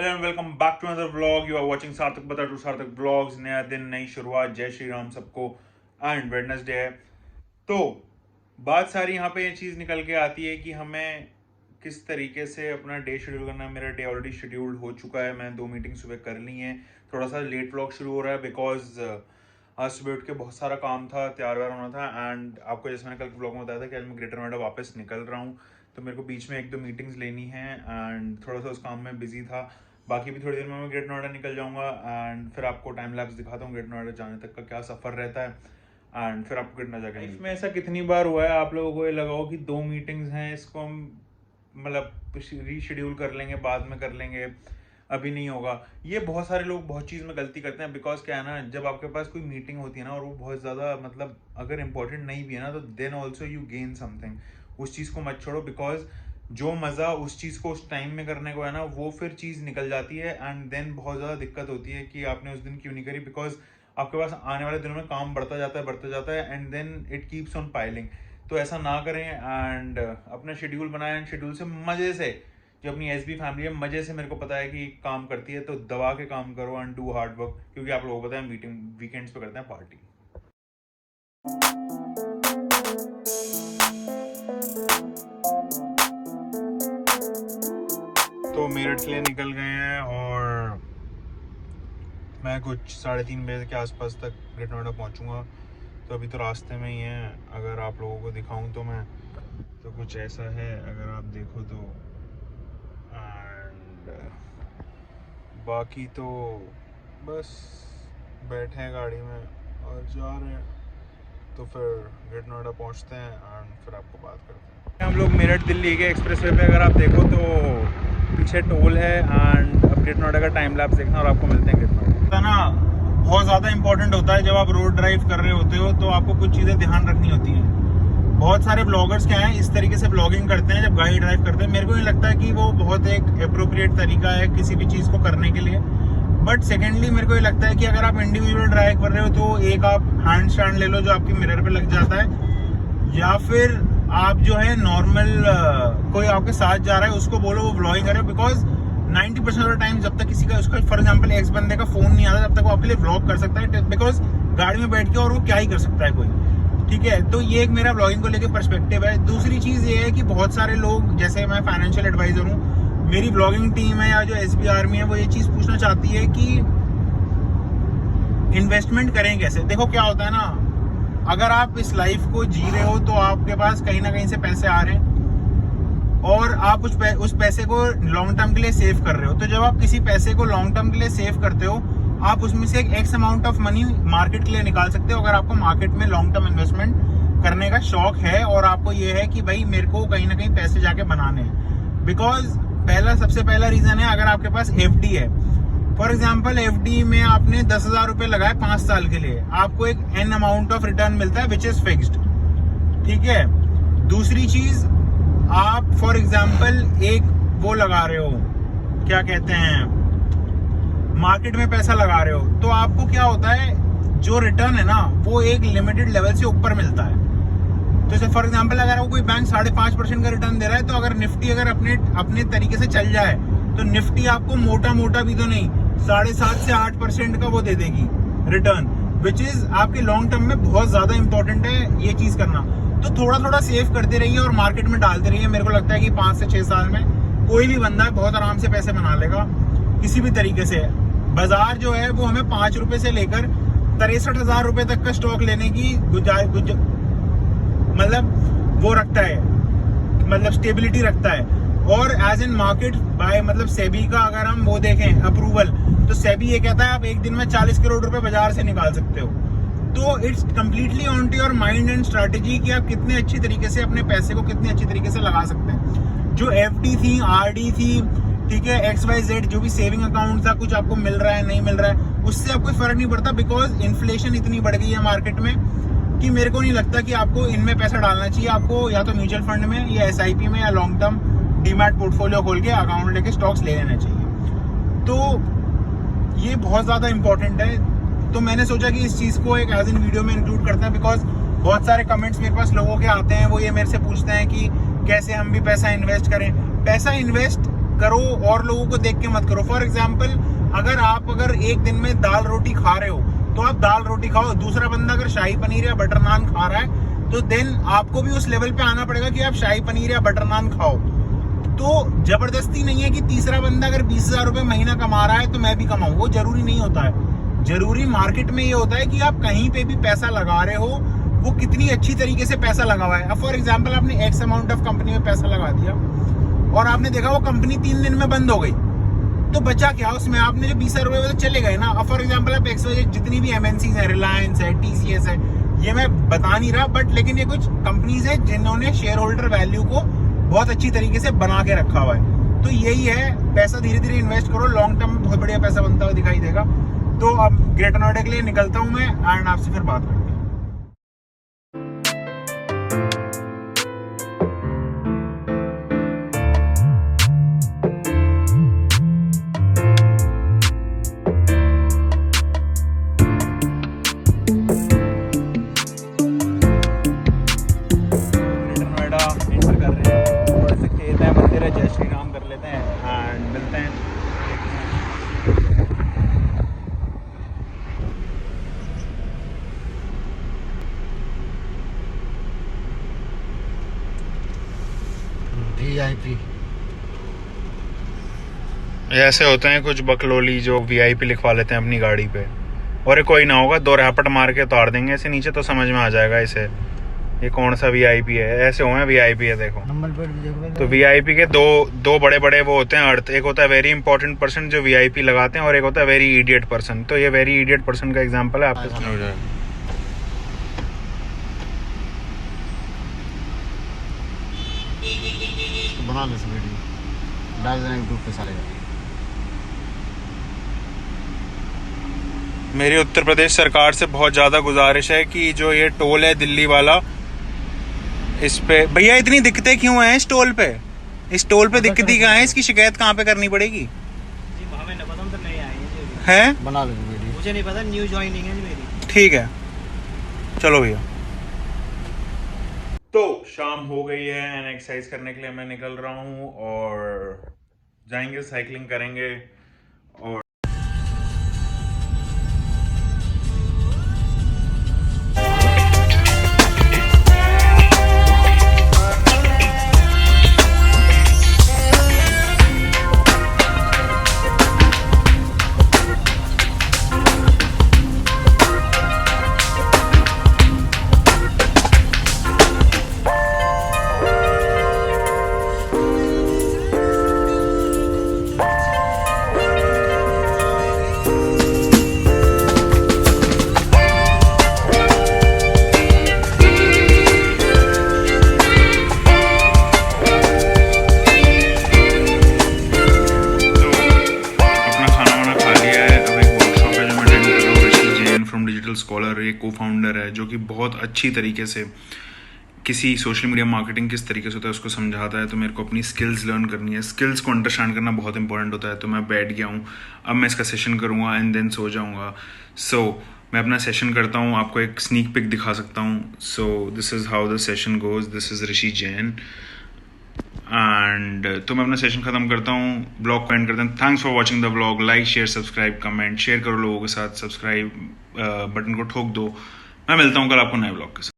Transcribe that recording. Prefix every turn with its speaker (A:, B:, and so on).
A: Hello and welcome back to another vlog. You are watching Sarthak बता to सार्थक vlogs. नया दिन, नई शुरुआत। जय श्री राम सबको। एंड वेडनेसडे है तो बात सारी यहाँ पे ये चीज़ निकल के आती है कि हमें किस तरीके से अपना डे शेड्यूल करना है। मेरा डे ऑलरेडी शेड्यूल्ड हो चुका है। मैंने 2 मीटिंग सुबह कर ली हैं। थोड़ा सा लेट व्लॉग शुरू हो रहा है बिकॉज आज सुबह उठ के बहुत सारा काम था, तैयार व्यार होना था। एंड आपको जैसे मैंने कल व्लॉग में बताया था कि आज मैं ग्रेटर नोएडा वापस निकल रहा हूँ, तो मेरे को बीच में 1-2 मीटिंग्स लेनी है एंड थोड़ा सा उस काम में बिजी था। बाकी भी थोड़ी देर में मैं ग्रेटर नोएडा निकल जाऊंगा एंड फिर आपको टाइम लैप्स दिखाता हूँ ग्रेटर नोएडा जाने तक का क्या सफ़र रहता है एंड फिर आपको ग्रेटर नोएडा जाके। इसमें ऐसा कितनी बार हुआ है आप लोगों को ये लगा हो कि 2 मीटिंग्स हैं, इसको हम मतलब रीशेड्यूल कर लेंगे, बाद में कर लेंगे, अभी नहीं होगा। ये बहुत सारे लोग बहुत चीज़ में गलती करते हैं। बिकॉज क्या है ना, जब आपके पास कोई मीटिंग होती है ना और वो बहुत ज़्यादा मतलब अगर इंपॉर्टेंट नहीं भी है ना, तो then also you gain something. उस चीज़ को मत छोड़ो बिकॉज जो मज़ा उस चीज़ को उस टाइम में करने को है ना, वो फिर चीज़ निकल जाती है एंड देन बहुत ज़्यादा दिक्कत होती है कि आपने उस दिन क्यों नहीं करी। बिकॉज आपके पास आने वाले दिनों में काम बढ़ता जाता है and then it keeps on piling. तो ऐसा ना करें एंड अपना शेड्यूल बनाएं एंड शेड्यूल से मज़े से, जो अपनी एसबी फैमिली है मज़े से मेरे को पता है कि काम करती है, तो दबा के काम करो एंड डू हार्ड वर्क। क्योंकि आप लोगों को पता है मीटिंग वीकेंड्स पे करते हैं पार्टी। तो मेरठ के लिए निकल गए हैं और मैं कुछ 3:30 बजे के आसपास तक ग्रेटर नोएडा पहुंचूंगा। तो अभी तो रास्ते में ही है। अगर आप लोगों को दिखाऊं तो मैं तो कुछ ऐसा है, अगर आप देखो तो। एंड बाकी तो बस बैठे हैं गाड़ी में और जा रहे हैं। तो फिर ग्रेटर नोएडा पहुंचते हैं एंड फिर आपको बात करते हैं। हम लोग मेरठ दिल्ली के एक्सप्रेसवे पे अगर आप देखो तो पीछे टोल है एंड अब ग्रेटर नोएडा का टाइम लैप्स देखना और आपको मिलते हैं ग्रेटर नोएडा। ना बहुत ज़्यादा इंपॉर्टेंट होता है जब आप रोड ड्राइव कर रहे होते हो तो आपको कुछ चीज़ें ध्यान रखनी होती हैं। बहुत सारे ब्लॉगर्स क्या हैं, इस तरीके से ब्लॉगिंग करते हैं जब गाड़ी ड्राइव करते हैं। मेरे को नहीं लगता है कि वो बहुत एक अप्रोप्रिएट तरीका है किसी भी चीज़ को करने के लिए। बट सेकेंडली मेरे को ये लगता है कि अगर आप इंडिविजुअल ड्राइव कर रहे हो तो एक आप हैंड स्टैंड ले लो जो आपकी मिरर पे लग जाता है, या फिर आप जो है नॉर्मल कोई आपके साथ जा रहा है उसको बोलो वो ब्लॉगिंग करे। बिकॉज 90% ऑफ द टाइम जब तक किसी का उसका फॉर एग्जांपल एक्स बंदे का फोन नहीं आता तब तक वो आपके लिए ब्लॉग कर सकता है। बिकॉज गाड़ी में बैठ के और वो क्या ही कर सकता है कोई, ठीक है। तो ये एक मेरा ब्लॉगिंग को लेकर पर्सपेक्टिव है। दूसरी चीज़ ये है कि बहुत सारे लोग, जैसे मैं फाइनेंशियल एडवाइजर हूँ, मेरी ब्लॉगिंग टीम है या जो एसबी आर्मी है वो ये चीज़ पूछना चाहती है कि इन्वेस्टमेंट करें कैसे। देखो क्या होता है ना, अगर आप इस लाइफ को जी रहे हो तो आपके पास कहीं ना कहीं से पैसे आ रहे हैं और आप उस पैसे को लॉन्ग टर्म के लिए सेव कर रहे हो। तो जब आप किसी पैसे को लॉन्ग टर्म के लिए सेव करते हो, आप उसमें से एक x amount of money market के लिए निकाल सकते हो। अगर आपको मार्केट में लॉन्ग टर्म इन्वेस्टमेंट करने का शौक है और आपको ये है कि भाई मेरे को कहीं ना कहीं पैसे जाके बनाने हैं। बिकॉज सबसे पहला रीजन है, अगर आपके पास एफडी है, फॉर एग्जाम्पल एफडी में आपने 10,000 रुपए लगाए 5 साल के लिए, आपको एक एन अमाउंट ऑफ रिटर्न मिलता है विच इज फिक्स्ड, ठीक है। दूसरी चीज, आप फॉर एग्जाम्पल एक वो लगा रहे हो, क्या कहते हैं, मार्केट में पैसा लगा रहे हो, तो आपको क्या होता है, जो रिटर्न है ना वो एक लिमिटेड लेवल से ऊपर मिलता है। तो जैसे फॉर एग्जाम्पल अगर आपको कोई बैंक 5.5% का रिटर्न दे रहा है, तो अगर निफ्टी अगर अपने तरीके से चल जाए तो निफ्टी आपको मोटा भी तो नहीं 7.5 से 8% का वो दे देगी रिटर्न, विच इज आपके लॉन्ग टर्म में बहुत ज्यादा इंपॉर्टेंट है ये चीज करना। तो थोड़ा सेव करते रहिए और मार्केट में डालते रहिए। मेरे को लगता है कि 5 से 6 साल में कोई भी बंदा बहुत आराम से पैसे बना लेगा किसी भी तरीके से। बाजार जो है वो हमें 5 रुपए से लेकर 63,000 रुपए तक का स्टॉक लेने की मतलब वो रखता है, मतलब स्टेबिलिटी रखता है। और एज इन मार्केट बाय मतलब सेबी का अगर हम वो देखें अप्रूवल, तो सेबी ये कहता है आप एक दिन में 40 करोड़ रुपए बाजार से निकाल सकते हो। तो it's completely on to your mind and strategy कि आप कितने अच्छी तरीके से अपने पैसे को कितने अच्छी तरीके से लगा सकते हैं। जो एफडी थी, आरडी थी, ठीक है, XYZ जो भी सेविंग अकाउंट था, कुछ आपको मिल रहा है नहीं मिल रहा है, उससे आपको फर्क नहीं पड़ता। बिकॉज इन्फ्लेशन इतनी बढ़ गई है मार्केट में कि मेरे को नहीं लगता कि आपको इनमें पैसा डालना चाहिए। आपको या तो म्यूचुअल फंड में या SIP में या लॉन्ग टर्म डीमैट पोर्टफोलियो खोल के अकाउंट लेके स्टॉक्स ले लेना चाहिए। तो ये बहुत ज़्यादा इंपॉर्टेंट है। तो मैंने सोचा कि इस चीज़ को एक एज इन वीडियो में इंक्लूड करते हैं। बिकॉज बहुत सारे कमेंट्स मेरे पास लोगों के आते हैं, वो ये मेरे से पूछते हैं कि कैसे हम भी पैसा इन्वेस्ट करें। पैसा इन्वेस्ट
B: करो और लोगों को देख के मत करो। फॉर एग्जाम्पल अगर एक दिन में दाल रोटी खा रहे हो तो आप दाल रोटी खाओ, दूसरा बंदा अगर शाही पनीर या बटर नान खा रहा है तो देन आपको भी उस लेवल पे आना पड़ेगा कि आप शाही पनीर या बटर नान खाओ। तो जबरदस्ती नहीं है कि तीसरा बंदा अगर 20,000 रुपए महीना कमा रहा है तो मैं भी कमाऊं, वो जरूरी नहीं होता है। जरूरी मार्केट में ये होता है कि आप कहीं पे भी पैसा लगा रहे हो वो कितनी अच्छी तरीके से पैसा लगा हुआ है। अब फॉर एग्जाम्पल आपने एक्स अमाउंट ऑफ कंपनी में पैसा लगा दिया और आपने देखा वो कंपनी 3 दिन में बंद हो गई, तो बचा क्या उसमें? आपने जो 20,000 रुपए तो चले गए ना। अब फॉर एग्जाम्पल आप एक्स जितनी भी एमएनसीज है, रिलायंस है, टीसीएस है, ये मैं बता नहीं रहा, बट लेकिन ये कुछ कंपनीज है जिन्होंने शेयर होल्डर वैल्यू को बहुत अच्छी तरीके से बना के रखा हुआ है। तो यही है, पैसा धीरे धीरे इन्वेस्ट करो, लॉन्ग टर्म में बहुत बढ़िया पैसा बनता हुआ दिखाई देगा। तो अब ग्रेटर नोएडा के लिए निकलता हूँ मैं एंड आपसे फिर बात करते हैं। जय श्री राम कर लेते हैं एंड मिलते हैं।
C: VIP
A: ऐसे होते हैं कुछ बकलोली जो VIP लिखवा लेते हैं अपनी गाड़ी पे, और ये कोई ना होगा 2 रैपट मार के उतार देंगे ऐसे नीचे, तो समझ में आ जाएगा इसे ये कौन सा VIP है। ऐसे हुए हैं VIP है, देखो
C: नंबर प्लेट भी देखो।
A: तो VIP के दो बड़े बड़े वो होते हैं अर्थ। एक होता है वेरी इंपॉर्टेंट पर्सन जो VIP लगाते हैं, और एक होता है वेरी इडियट पर्सन। तो ये वेरी इडियट पर्सन का एग्जांपल है, आपके सामने हो जाएगा।
C: तो बना ले इस वीडियो, डाल देना यूट्यूब पे सारे।
A: मेरी उत्तर प्रदेश सरकार से बहुत ज़्यादा गुजारिश है कि जो ये टोल है दिल्ली वाला, इस पे भैया इतनी दिक्कतें क्यों हैं इस टोल पे? इस टोल पे दिक्कतें क्या है? इसकी शिकायत कहाँ पे करनी पड़ेगी?
D: जी हमें न पता, हम तो नए आए हैं जी।
A: हैं?
C: बना ले वीडियो।
D: मुझे नहीं पता, न्यू ज्वाइनिंग है जी मेरी।
A: ठीक है, चलो भैया। तो शाम हो गई है एंड एक्सरसाइज करने के लिए मैं निकल रहा हूँ और जाएंगे, साइकिलिंग करेंगे। और स्कॉलर, ये को-फाउंडर है जो कि बहुत अच्छी तरीके से किसी सोशल मीडिया मार्केटिंग किस तरीके से होता है उसको समझाता है। तो मेरे को अपनी स्किल्स लर्न करनी है, स्किल्स को अंडरस्टैंड करना बहुत इंपॉर्टेंट होता है। तो मैं बैठ गया हूँ, अब मैं इसका सेशन करूँगा एंड देन सो जाऊँगा। सो मैं अपना सेशन करता हूँ, आपको एक स्नीक पिक दिखा सकता हूँ। So this is how the session goes, this is Rishi Jain and तो मैं अपना सेशन खत्म करता हूँ, ब्लॉग को एंड करते हैं। Thanks for watching the blog. Like, share, subscribe, comment, share करो लोगों के साथ, सब्सक्राइब बटन को ठोक दो। मैं मिलता हूँ कल आपको नए ब्लॉग के साथ।